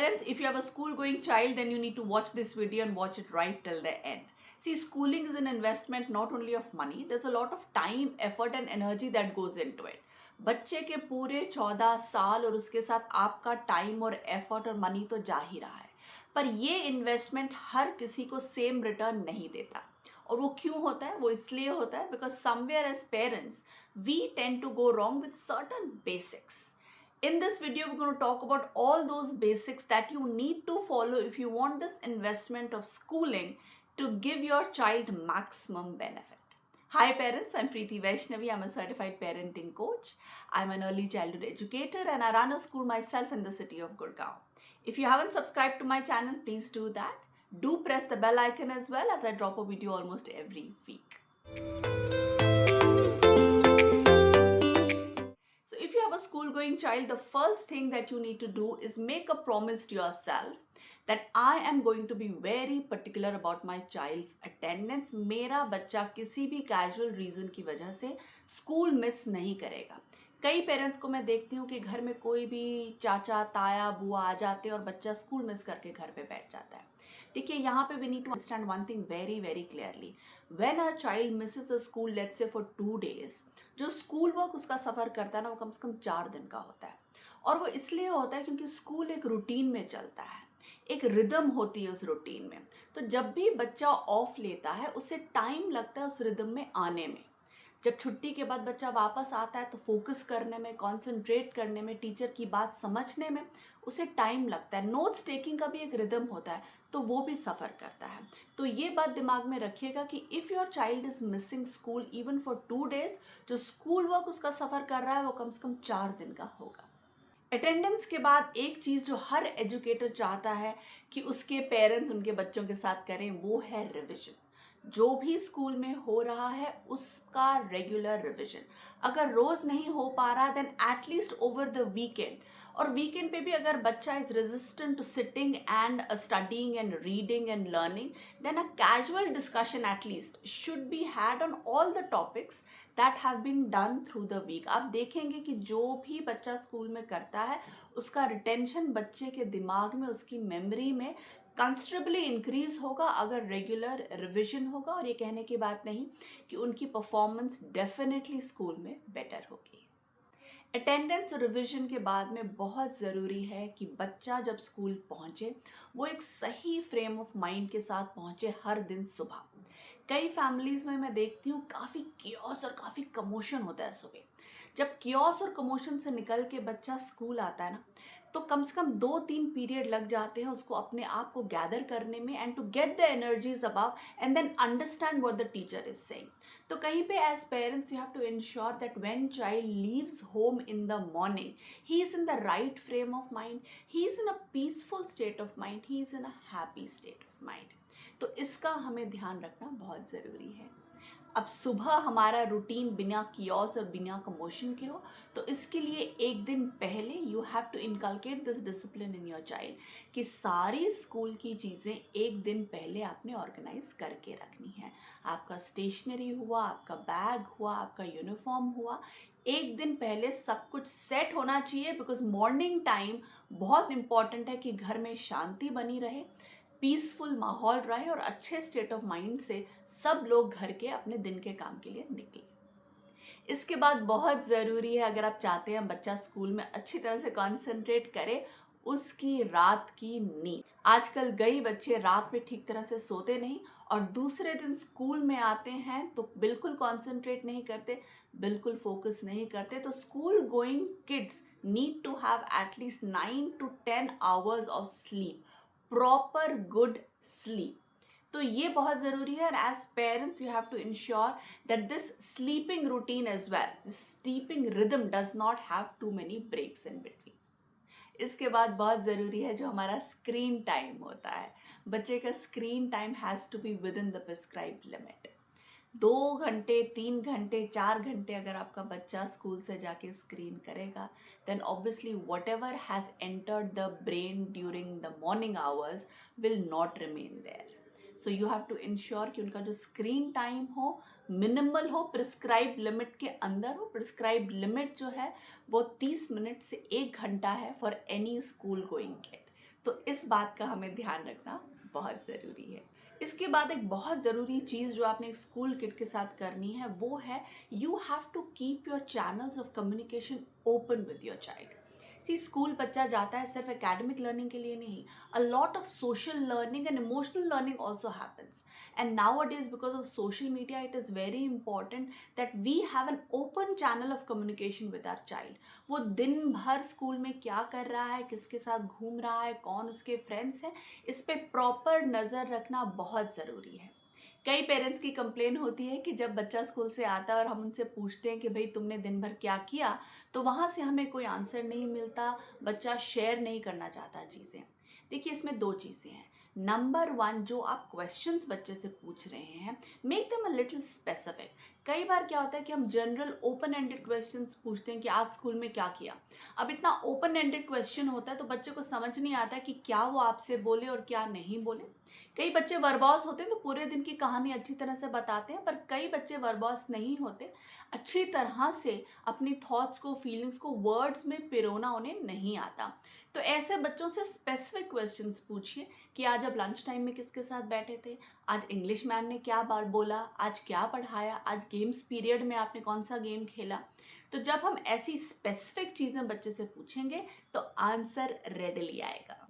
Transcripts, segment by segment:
Parents, if you have a school going child, then you need to watch this video and watch it right till the end. See, schooling is an investment not only of money, there's a lot of time, effort and energy that goes into it. बच्चे के पूरे 14 साल और उसके साथ आपका time और effort और मनी तो जा ही रहा है, पर ये इन्वेस्टमेंट हर किसी को सेम रिटर्न नहीं देता। और वो क्यों होता है? वो इसलिए होता है because somewhere as parents we tend to go wrong with certain basics. In this video, we're going to talk about all those basics that you need to follow if you want this investment of schooling to give your child maximum benefit. Hi parents, I'm Preeti Vaishnavi. I'm a certified parenting coach. I'm an early childhood educator and I run a school myself in the city of Gurgaon. If you haven't subscribed to my channel, please do that. Do press the bell icon as well, as I drop a video almost every week. So if you have a school going child, the first thing that you need to do is make a promise to yourself that I am going to be very particular about my child's attendance. मेरा बच्चा किसी भी casual reason की वजह से school miss नहीं करेगा. कई पेरेंट्स को मैं देखती हूँ कि घर में कोई भी चाचा ताया बुआ आ जाते हैं और बच्चा स्कूल मिस करके घर पे बैठ जाता है. देखिए, यहाँ पे we need to understand one thing very very clearly. When a child misses a school, let's say for 2 days, जो स्कूल वर्क उसका सफ़र करता है ना, वो कम से कम 4 दिन का होता है. और वो इसलिए होता है क्योंकि स्कूल एक रूटीन में चलता है, एक रिदम होती है उस रूटीन में. तो जब भी बच्चा ऑफ लेता है, उसे टाइम लगता है उस रिदम में आने में. जब छुट्टी के बाद बच्चा वापस आता है तो फोकस करने में, कॉन्सेंट्रेट करने में, टीचर की बात समझने में उसे टाइम लगता है. नोट्स टेकिंग का भी एक रिदम होता है, तो वो भी सफ़र करता है. तो ये बात दिमाग में रखिएगा कि if your child is missing school even for 2 days, जो स्कूल वर्क उसका सफ़र कर रहा है वो कम से कम 4 दिन का होगा. अटेंडेंस के बाद एक चीज़ जो हर एजुकेटर चाहता है कि उसके पेरेंट्स उनके बच्चों के साथ करें, वो है रिविजन. जो भी स्कूल में हो रहा है उसका रेगुलर रिविजन. अगर रोज़ नहीं हो पा रहा, then at least over the weekend. और वीकेंड पे भी अगर बच्चा is resistant to sitting and studying and reading and learning, then a casual discussion at least should be had on all the topics that have been done through the week. आप देखेंगे कि जो भी बच्चा स्कूल में करता है उसका रिटेंशन बच्चे के दिमाग में, उसकी मेमोरी में कंसिडरेबली इंक्रीज होगा अगर रेगुलर रिविजन होगा. और ये कहने की बात नहीं कि उनकी परफॉर्मेंस डेफिनेटली स्कूल में बेटर होगी. अटेंडेंस और रिविजन के बाद में बहुत ज़रूरी है कि बच्चा जब स्कूल पहुँचे वो एक सही फ्रेम ऑफ माइंड के साथ पहुँचे हर दिन सुबह. कई फैमिलीज़ में मैं देखती हूँ काफ़ी कियोस और काफ़ी कमोशन होता है सुबह. जब कियोस और कमोशन से निकल के बच्चा स्कूल आता है ना, तो कम से कम 2-3 पीरियड लग जाते हैं उसको अपने आप को गैदर करने में and to get the energies above and then understand what the teacher is saying. तो कहीं पे as parents you have to ensure that when child leaves home in the morning, he is in the right frame of mind, he is in a peaceful state of mind, he is in a happy state of mind. तो इसका हमें ध्यान रखना बहुत ज़रूरी है. अब सुबह हमारा रूटीन बिना कियोस और बिना कमोशन के हो, तो इसके लिए एक दिन पहले you have to inculcate this discipline in your child कि सारी स्कूल की चीज़ें एक दिन पहले आपने ऑर्गेनाइज करके रखनी है. आपका स्टेशनरी हुआ, आपका बैग हुआ, आपका यूनिफॉर्म हुआ, एक दिन पहले सब कुछ सेट होना चाहिए. बिकॉज मॉर्निंग टाइम बहुत इंपॉर्टेंट है कि घर में शांति बनी रहे, पीसफुल माहौल रहे और अच्छे स्टेट ऑफ माइंड से सब लोग घर के अपने दिन के काम के लिए निकले. इसके बाद बहुत ज़रूरी है, अगर आप चाहते हैं बच्चा स्कूल में अच्छी तरह से कॉन्सेंट्रेट करे, उसकी रात की नींद. आजकल कई बच्चे रात में ठीक तरह से सोते नहीं और दूसरे दिन स्कूल में आते हैं तो बिल्कुल कॉन्सेंट्रेट नहीं करते, बिल्कुल फोकस नहीं करते. तो school going kids need to have at least 9 to 10 hours of sleep, proper good sleep. तो ये बहुत ज़रूरी है. And as parents you have to ensure that this sleeping routine as well, this sleeping rhythm does not have too many breaks in between. इसके बाद बहुत ज़रूरी है जो हमारा स्क्रीन टाइम होता है. बच्चे का screen time has to be within the prescribed limit. 2 घंटे, 3 घंटे, 4 घंटे अगर आपका बच्चा स्कूल से जाके स्क्रीन करेगा, then obviously whatever has entered the brain during the morning hours will not remain there. So you have to ensure कि उनका जो स्क्रीन टाइम हो मिनिमल हो, प्रिस्क्राइब लिमिट के अंदर हो. प्रिस्क्राइब लिमिट जो है वो 30 मिनट से 1 घंटा है for any school going kid. तो इस बात का हमें ध्यान रखना बहुत ज़रूरी है। इसके बाद एक बहुत ज़रूरी चीज़ जो आपने एक स्कूल किड के साथ करनी है वो है, you have to keep your channels of communication open with your child. See, school बच्चा जाता है सिर्फ एकेडमिक लर्निंग के लिए नहीं, a lot of social learning and emotional learning also happens. And nowadays, because of social media, it is very important that we have an open channel of communication with our child. वो दिन भर school में क्या कर रहा है, किसके साथ घूम रहा है, कौन उसके फ्रेंड्स हैं, इस पे प्रॉपर नज़र रखना बहुत ज़रूरी है। कई पेरेंट्स की कंप्लेन होती है कि जब बच्चा स्कूल से आता है और हम उनसे पूछते हैं कि भाई तुमने दिन भर क्या किया, तो वहाँ से हमें कोई आंसर नहीं मिलता, बच्चा शेयर नहीं करना चाहता चीज़ें। देखिए, इसमें दो चीज़ें हैं। नंबर वन, जो आप क्वेश्चंस बच्चे से पूछ रहे हैं, make them a little specific. कई बार क्या होता है कि हम जनरल ओपन एंडेड क्वेश्चंस पूछते हैं कि आज स्कूल में क्या किया। अब इतना ओपन एंडेड क्वेश्चन होता है तो बच्चे को समझ नहीं आता कि क्या वो आपसे बोले और क्या नहीं बोले। कई बच्चे वर्बॉस होते हैं तो पूरे दिन की कहानी अच्छी तरह से बताते हैं, पर कई बच्चे वर्बॉस नहीं होते, अच्छी तरह से अपनी थॉट्स को, फीलिंग्स को वर्ड्स में पिरोना उन्हें नहीं आता। तो ऐसे बच्चों से स्पेसिफिक क्वेश्चंस पूछिए कि आज आप लंच टाइम में किसके साथ बैठे थे, आज इंग्लिश मैम ने क्या बार बोला, आज क्या पढ़ाया, आज गेम्स पीरियड में आपने कौन सा गेम खेला। तो जब हम ऐसी स्पेसिफिक चीज़ें बच्चे से पूछेंगे तो आंसर रेडली आएगा।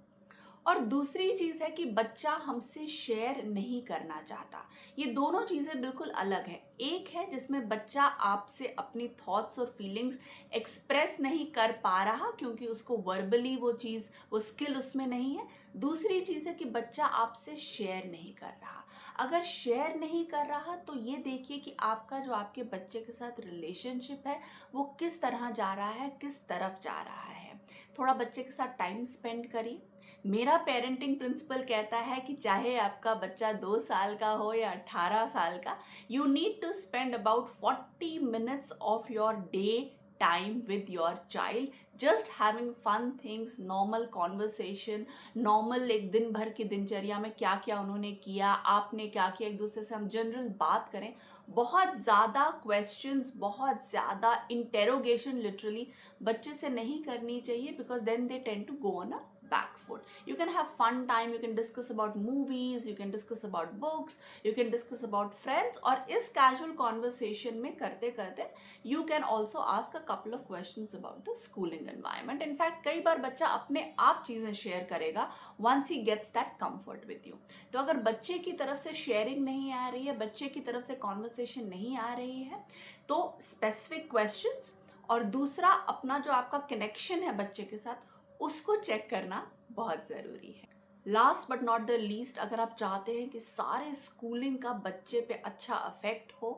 और दूसरी चीज़ है कि बच्चा हमसे शेयर नहीं करना चाहता। ये दोनों चीज़ें बिल्कुल अलग है। एक है जिसमें बच्चा आपसे अपनी थॉट्स और फीलिंग्स एक्सप्रेस नहीं कर पा रहा क्योंकि उसको वर्बली वो चीज़, वो स्किल उसमें नहीं है। दूसरी चीज़ है कि बच्चा आपसे शेयर नहीं कर रहा। अगर शेयर नहीं कर रहा तो ये देखिए कि आपका जो आपके बच्चे के साथ रिलेशनशिप है वो किस तरह जा रहा है, किस तरफ जा रहा है। थोड़ा बच्चे के साथ टाइम स्पेंड करिए। मेरा पेरेंटिंग प्रिंसिपल कहता है कि चाहे आपका बच्चा 2 साल का हो या 18 साल का, you need to spend about 40 minutes of your day time with your child, just having fun things, normal conversation, normal एक दिन भर की दिनचर्या में क्या क्या उन्होंने किया, आपने क्या किया, एक दूसरे से हम जनरल बात करें। बहुत ज़्यादा क्वेश्चंस, बहुत ज़्यादा इंटेरोगेशन लिटरली बच्चे से नहीं करनी चाहिए, because then they tend to go on a back foot. You can have fun time, you can discuss about movies, you can discuss about books, you can discuss about friends, और इस casual conversation में करते करते you can also ask a couple of questions about the schooling environment. In fact, कई बार बच्चा अपने आप चीज़ें शेयर करेगा once he gets that comfort with you. तो अगर बच्चे की तरफ से शेयरिंग नहीं आ रही है, बच्चे की तरफ से कॉन्वर्सेशन नहीं आ रही है, तो स्पेसिफिक क्वेश्चंस और दूसरा अपना जो आपका कनेक्शन है बच्चे के साथ उसको चेक करना बहुत ज़रूरी है। Last but not the least, अगर आप चाहते हैं कि सारे स्कूलिंग का बच्चे पे अच्छा अफेक्ट हो,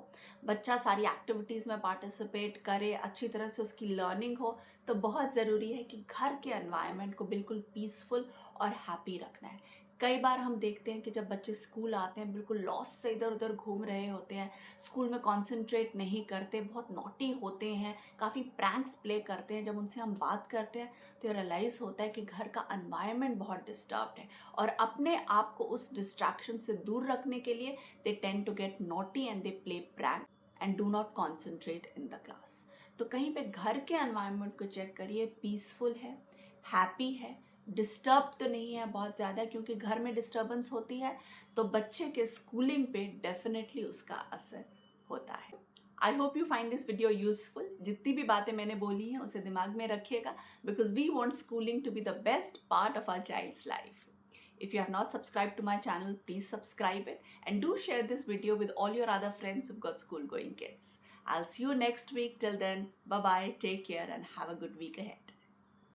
बच्चा सारी एक्टिविटीज़ में पार्टिसिपेट करे, अच्छी तरह से उसकी लर्निंग हो, तो बहुत ज़रूरी है कि घर के एनवायरनमेंट को बिल्कुल पीसफुल और हैप्पी रखना है। कई बार हम देखते हैं कि जब बच्चे स्कूल आते हैं बिल्कुल लॉस से इधर उधर घूम रहे होते हैं, स्कूल में कॉन्सेंट्रेट नहीं करते, बहुत नॉटी होते हैं, काफ़ी प्रैंक्स प्ले करते हैं। जब उनसे हम बात करते हैं तो रियलाइज़ होता है कि घर का एनवायरनमेंट बहुत डिस्टर्ब्ड है, और अपने आप को उस डिस्ट्रैक्शन से दूर रखने के लिए they tend to get naughty and they play prank and do not concentrate in the class. तो कहीं पे घर के एनवायरनमेंट को चेक करिए, पीसफुल है, हैप्पी है, डिस्टर्ब तो नहीं है बहुत ज़्यादा, क्योंकि घर में डिस्टर्बेंस होती है तो बच्चे के स्कूलिंग पे डेफिनेटली उसका असर होता है। I hope you find this video useful. जितनी भी बातें मैंने बोली हैं उसे दिमाग में रखिएगा, because we want schooling to be the best part of our child's life. If you have not subscribed to my channel, please subscribe it and do share this video with all your other friends who've got school going kids. I'll see you next week. Till then, bye bye, take care, and have a good week ahead.